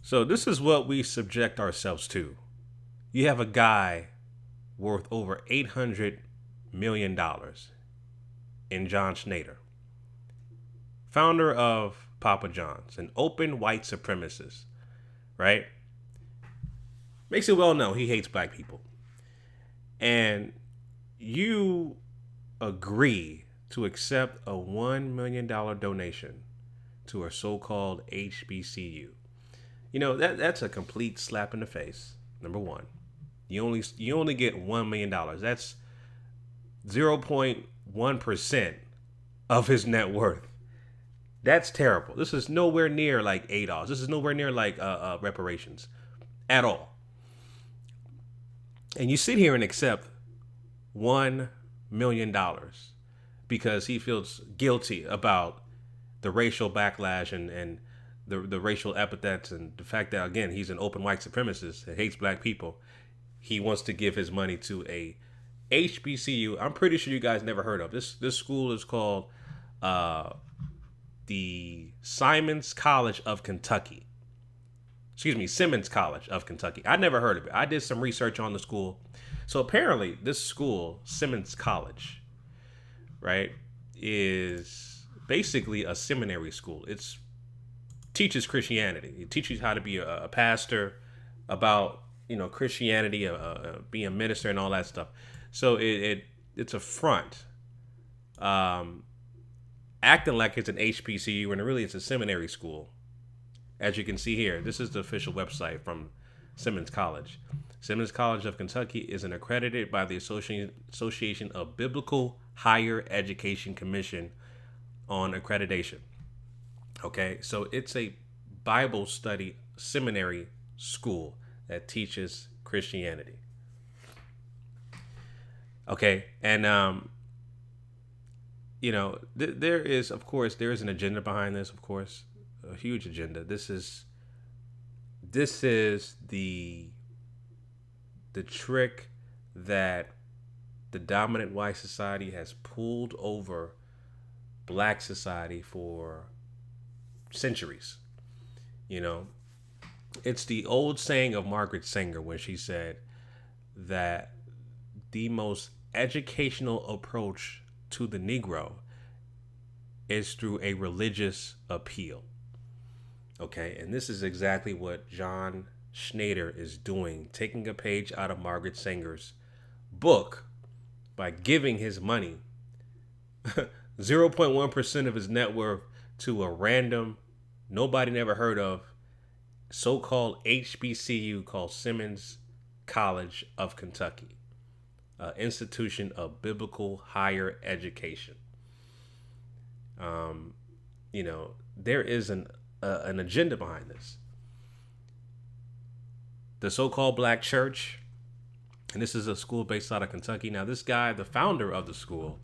So this is what we subject ourselves to. You have a guy worth over $800 million in John Schnatter, founder of Papa John's, an open white supremacist, right? Makes it well known he hates black people. And you agree to accept a $1 million donation to a so-called HBCU. You know, that's a complete slap in the face. Number one, you only get $1 million. That's 0.1% of his net worth. That's terrible. This is nowhere near like ADOS. This is nowhere near like reparations at all. And you sit here and accept $1 million because he feels guilty about the racial backlash and the racial epithets and the fact that, again, he's an open white supremacist that hates black people. He wants to give his money to a HBCU. I'm pretty sure you guys never heard of this. This school is called the Simmons College of Kentucky. Excuse me, Simmons College of Kentucky. I never heard of it. I did some research on the school. So apparently this school, Simmons College, right, is basically a seminary school. It teaches Christianity. It teaches how to be a pastor, about, Christianity, being a minister and all that stuff. So it's a front, acting like it's an HBCU when really it's a seminary school. As you can see here, this is the official website from Simmons College. Simmons College of Kentucky is an accredited by the Association of Biblical Higher Education Commission on accreditation. Okay, so it's a Bible study seminary school that teaches Christianity. Okay, and there is, of course, there is an agenda behind this. Of course, a huge agenda. This is the trick that the dominant white society has pulled over black society for centuries. It's the old saying of Margaret Sanger when she said that the most educational approach to the Negro is through a religious appeal. Okay, and this is exactly what John Schnatter is doing, taking a page out of Margaret Sanger's book by giving his money, 0.1% of his net worth, to a random, nobody never heard of, so-called HBCU called Simmons College of Kentucky, institution of biblical higher education. There is an agenda behind this. The so-called black church, and this is a school based out of Kentucky. Now, this guy, the founder of the school,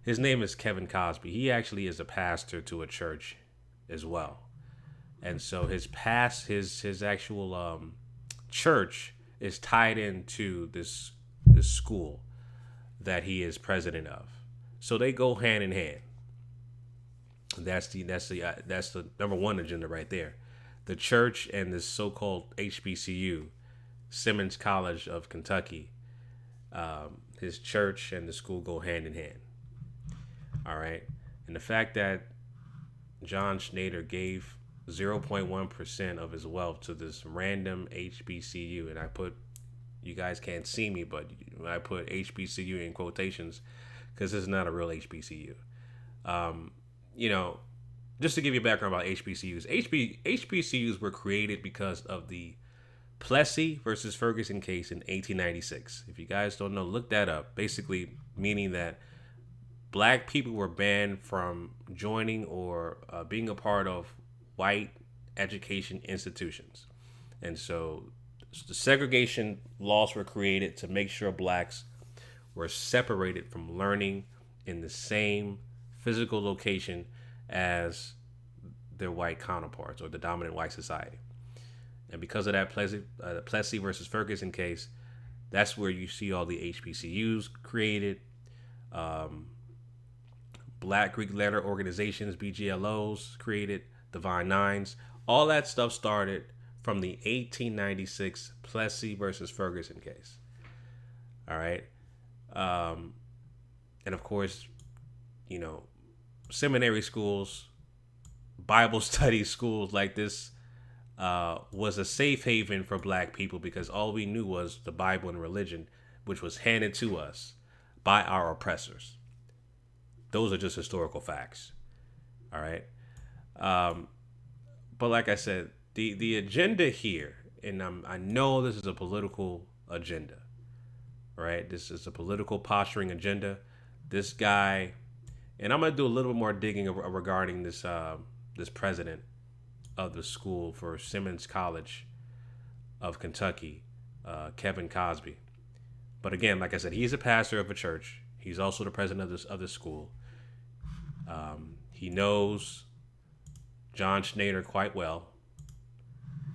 his name is Kevin Cosby. He actually is a pastor to a church as well. And so his actual church is tied into this school that he is president of. So they go hand in hand. That's the number one agenda right there. The church and this so-called HBCU, Simmons College of Kentucky, his church and the school go hand in hand. All right. And the fact that John Schnatter gave 0.1% of his wealth to this random HBCU, and you guys can't see me, but I put HBCU in quotations because this is not a real HBCU. Just to give you a background about HBCUs, HBCUs were created because of the Plessy versus Ferguson case in 1896. If you guys don't know, look that up. Basically meaning that black people were banned from joining or being a part of white education institutions. And so the segregation laws were created to make sure blacks were separated from learning in the same physical location as their white counterparts or the dominant white society. And because of that Plessy versus Ferguson case, that's where you see all the HBCUs created, Black Greek letter organizations, BGLOs created, Divine Nines. All that stuff started from the 1896 Plessy versus Ferguson case. All right. And of course, seminary schools, Bible study schools like this was a safe haven for black people because all we knew was the Bible and religion, which was handed to us by our oppressors. Those are just historical facts. All right. But like I said, the agenda here, and I know this is a political agenda, right? This is a political posturing agenda. This guy, and I'm gonna do a little bit more digging regarding this this president of the school for Simmons College of Kentucky, Kevin Cosby. But again, like I said, he's a pastor of a church. He's also the president of this school. He knows John Schnatter quite well.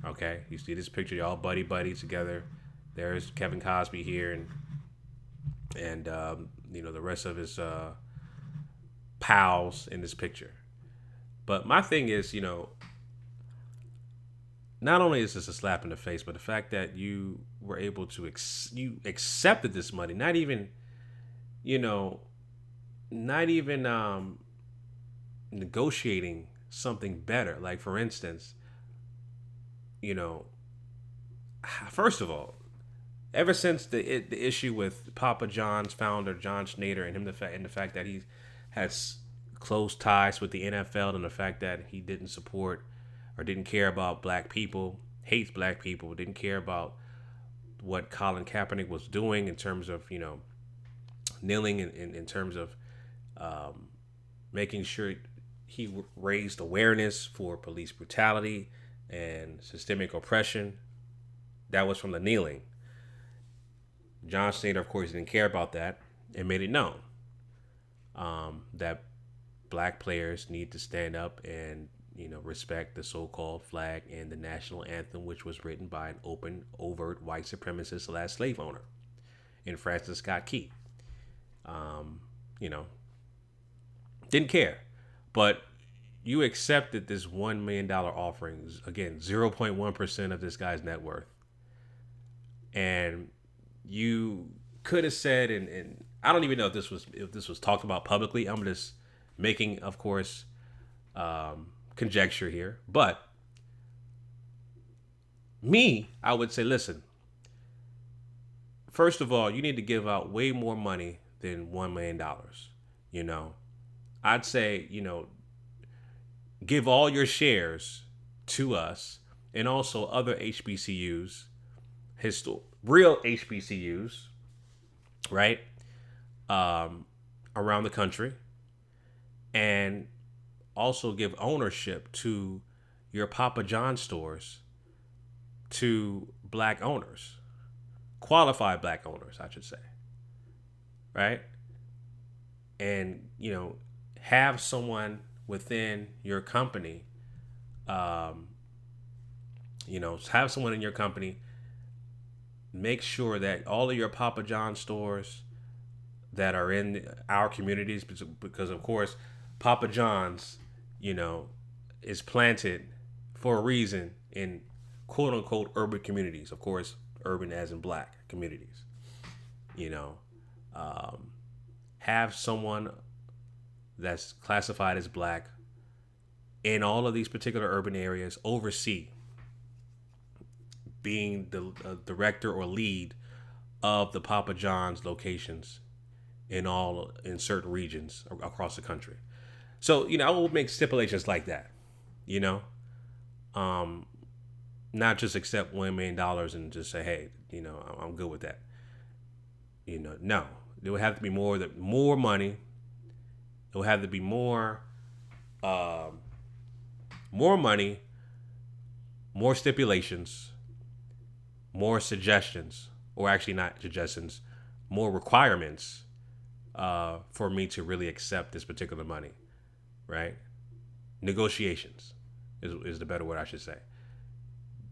Okay, you see this picture, y'all buddy together. There's Kevin Cosby here, and the rest of his pals in this picture. But my thing is, not only is this a slap in the face, but the fact that you were able to you accepted this money, not even negotiating something better. Like, for instance, first of all, ever since the issue with Papa John's founder John Schnatter and the fact that he has close ties with the NFL, and the fact that he didn't support or didn't care about black people, hates black people, didn't care about what Colin Kaepernick was doing in terms of kneeling in terms of making sure he raised awareness for police brutality and systemic oppression. That was from the kneeling. John Schnatter, of course, didn't care about that and made it known that black players need to stand up and respect the so-called flag and the national anthem, which was written by an overt white supremacist slave owner in Francis Scott Key. Didn't care, but you accepted this $1 million offering, again, 0.1% of this guy's net worth. And you could have said, and I don't even know if this was talked about publicly. I'm just making, of course, conjecture here. But I would say, listen, first of all, you need to give out way more money than $1 million. I'd say, give all your shares to us and also other HBCUs, real HBCUs, right? Around the country, and also give ownership to your Papa John stores to black owners, qualified black owners, I should say, right? And, have someone within your company, have someone in your company make sure that all of your Papa John stores that are in our communities, because of course, Papa John's, is planted for a reason in quote unquote urban communities. Of course, urban as in black communities. Have someone that's classified as black in all of these particular urban areas oversee being the director or lead of the Papa John's locations in certain regions across the country. So, I will make stipulations like that, not just accept $1 million and just say, hey, I'm good with that. No, there would have to be more money. It will have to be more money, more stipulations, more suggestions, or actually not suggestions, more requirements for me to really accept this particular money, right? Negotiations is the better word, I should say.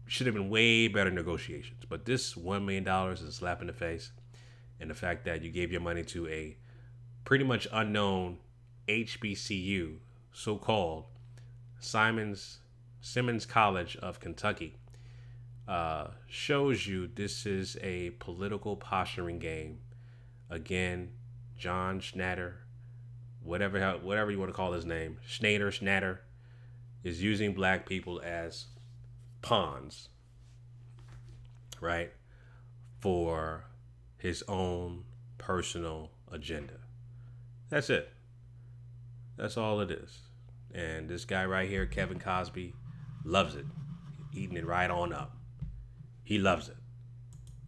Should have been way better negotiations, but this $1 million is a slap in the face, and the fact that you gave your money to a pretty much unknown HBCU, so-called Simmons College of Kentucky, shows you this is a political posturing game. Again, John Schnatter, whatever you want to call his name, Schnatter, is using black people as pawns, right, for his own personal agenda. That's it. That's all it is. And this guy right here, Kevin Cosby, loves it, eating it right on up. He loves it,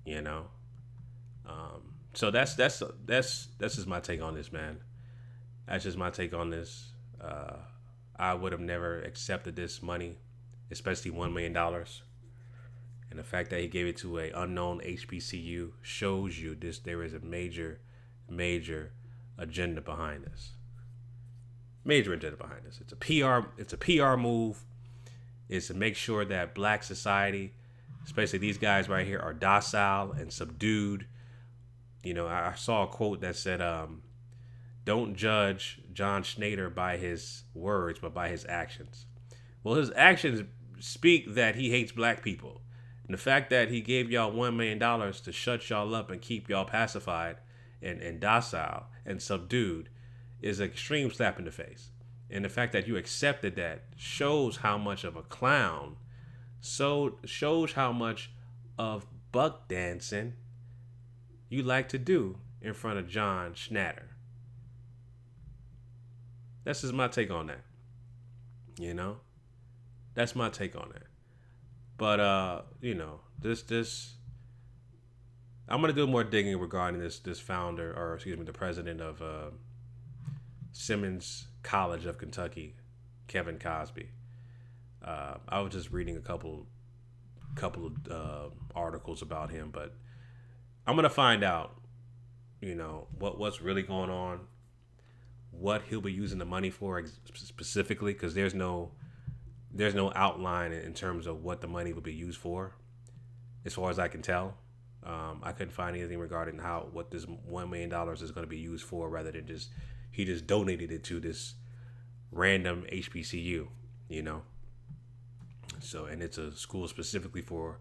you know. So that's just my take on this, man. That's just my take on this. I would have never accepted this money, especially $1 million. And the fact that he gave it to a unknown HBCU shows you this. There is a major agenda behind this. Major agenda behind this. It's a PR. It's a PR move. Is to make sure that black society, especially these guys right here, are docile and subdued. You know, I saw a quote that said, "Don't judge John Schnatter by his words, but by his actions." Well, his actions speak that he hates black people. And the fact that he gave y'all $1 million to shut y'all up and keep y'all pacified and docile and subdued is an extreme slap in the face. And the fact that you accepted that shows how much of a clown, shows how much of buck dancing you like to do in front of John Schnatter. That's just my take on that. You know? That's my take on that. But you know, this I'm gonna do more digging regarding this founder, or excuse me, the president of Simmons College of Kentucky, Kevin Cosby. I was just reading a couple of articles about him, but I'm gonna find out, you know, what's really going on, what he'll be using the money for specifically, because there's no outline in terms of what the money will be used for, as far as I can tell. I couldn't find anything regarding what this $1 million is going to be used for, rather than he just donated it to this random HBCU, you know. So, and it's a school specifically for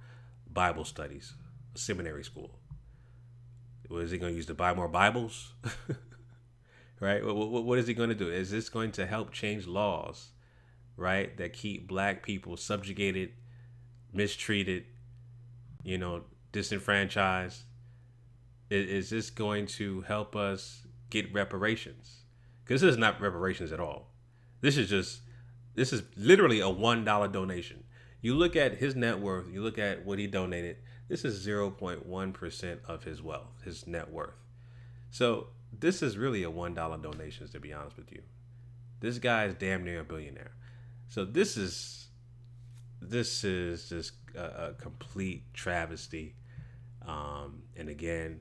Bible studies, a seminary school. What is he going to use to buy more Bibles? Right? What is he going to do? Is this going to help change laws, right, that keep black people subjugated, mistreated, you know, disenfranchised? Is this going to help us get reparations? Because this is not reparations at all. This is literally a $1 donation. You look at his net worth, you look at what he donated, this is 0.1% of his wealth, his net worth. So this is really a $1 donation, to be honest with you. This guy is damn near a billionaire. So this is just a complete travesty. And again,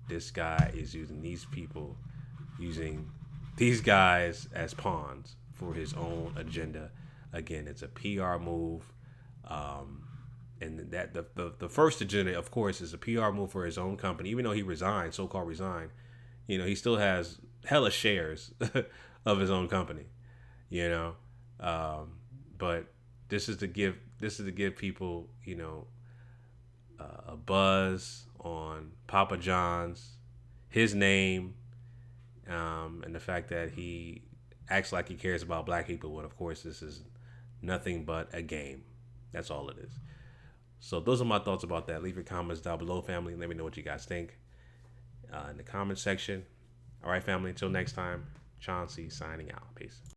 this guy is using these guys as pawns for his own agenda. Again, it's a PR move. And that the first agenda, of course, is a PR move for his own company. Even though he resigned, so-called resigned, you know, he still has hella shares of his own company, you know. But this is to give people, you know, a buzz on Papa John's, his name, and the fact that he acts like he cares about black people, when of course this is nothing but a game. That's all it is. So those are my thoughts about that. Leave your comments down below, family, and let me know what you guys think in the comment section. All right, family, until next time, Chauncey signing out. Peace.